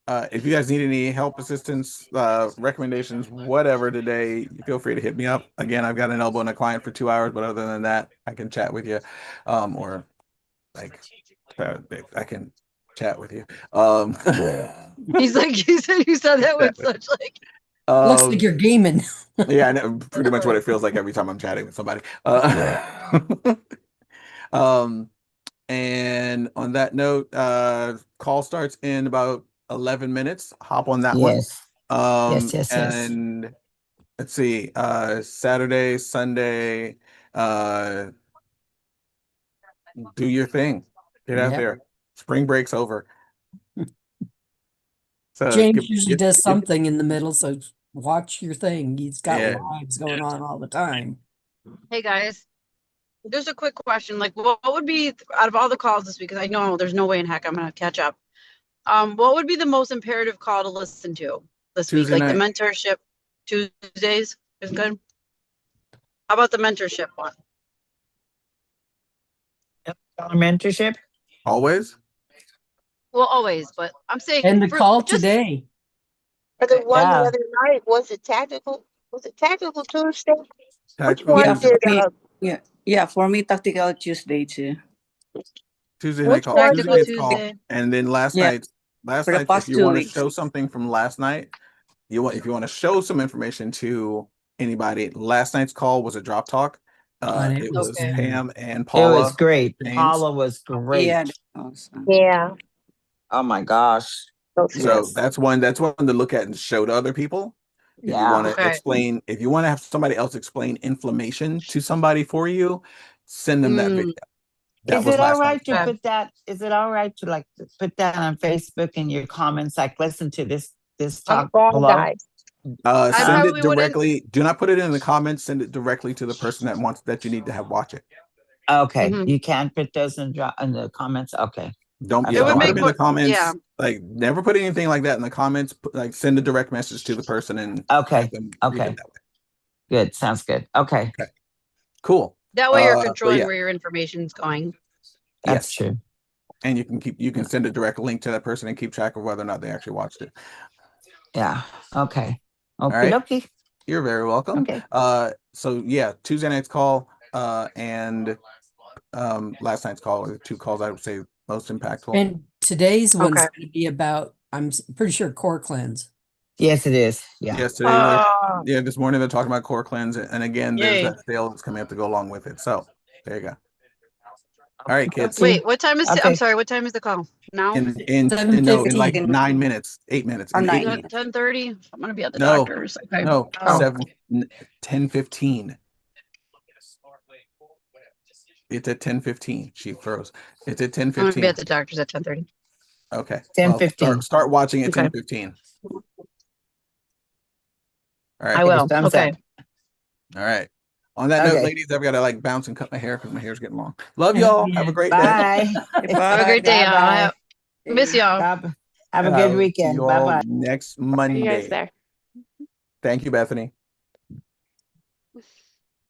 if you guys need any help, assistance, recommendations, whatever today, feel free to hit me up. Again, I've got an elbow in a client for 2 hours, but other than that, I can chat with you. Or like I can chat with you. He's like, you said that with such like. looks like you're gaming. Yeah, I know, pretty much what it feels like every time I'm chatting with somebody. And on that note, call starts in about 11 minutes. Hop on that one. Yes. Yes. And let's see, Saturday, Sunday, do your thing. Get out Yep. there. Spring break's over. So James usually does something in the middle, so watch your thing. He's got Yeah. lives going on all the time. Hey guys, just a quick question. Like, what would be out of all the calls this week? Because I know there's no way in heck I'm gonna catch up. What would be the most imperative call to listen to this Tuesday week? Like night. the mentorship Tuesdays is good. How about the mentorship one? Mentorship. Always. Well, always, but I'm saying And the for call just today. But the one Yeah. the other night, was it tactical? Was it tactical Tuesday? Which Tactical one Yeah, Tuesday. for did me, yeah, for me, Tactical Tuesday too. Tuesday night which call. one Tactical Tuesday did night's call. Tuesday. And then last Yeah. night, For the if past you 2 want to weeks. show something from last night, if you want to show some information to anybody, last night's call was a drop talk. On it It was was Okay. Pam and It Paula. was great. James. Paula was great. Yeah, that was, Yeah, Oh my gosh. those So Yes. that's one to look at and show to other people. If you Yeah. want to Okay. explain, if you want to have somebody else explain inflammation to somebody for you, send them that video. That Is was it all last right night's to call. put that? Is it all right to like put that on Facebook in your comments? Like, listen to this talk below. guys. I Send it probably wouldn't. directly. Do not put it in the comments. Send it directly to the person that you need to have watch it. Okay, Mhm. you can't put those in the comments. Okay, Don't It don't would put make them in the more- comments. yeah. Like never put anything like that in the comments. Like send a direct message to the person and Okay, have them read okay. it that way. Good, sounds good. Okay, Cool. That way you're But controlling yeah, where your information's going. that's yes. true. And you can send a direct link to that person and keep track of whether or not they actually watched it. Yeah. Okay. All Okay. right. Okay. You're very welcome. Okay. So yeah, Tuesday night's call, and last night's call are the two calls I would say most impactful. And today's one's Okay. going to be about, pretty sure, core cleanse. Yes, it is. Yeah. Yes, today this morning they're talking about core cleanse, and again, there's Yay. that sale that's coming up to go along with it. So there you go. All right, kids. Wait, what time is? Okay. I'm sorry. What time is the call now? In 7:15. like 9 minutes, 8 minutes, Or in 8 9 minutes. 10:30. I'm gonna be at the No. doctor's. Okay. No, Oh. 10:15. It's at 10:15. She froze. It's at I'm gonna be 10:15. at the doctor's at 10:30. Okay. 10:15. Well, start watching at Okay. 10:15. All right. I will. Thumbs Okay. up. All right. On that note, Okay. ladies, I've got to like bounce and cut my hair because my hair's getting long. Love y'all. Have a great day. Bye. Have a great day, y'all. Bye-bye. Miss y'all. Have a good weekend. See you Bye all bye. next Are you guys Monday. there? Thank you, Bethany.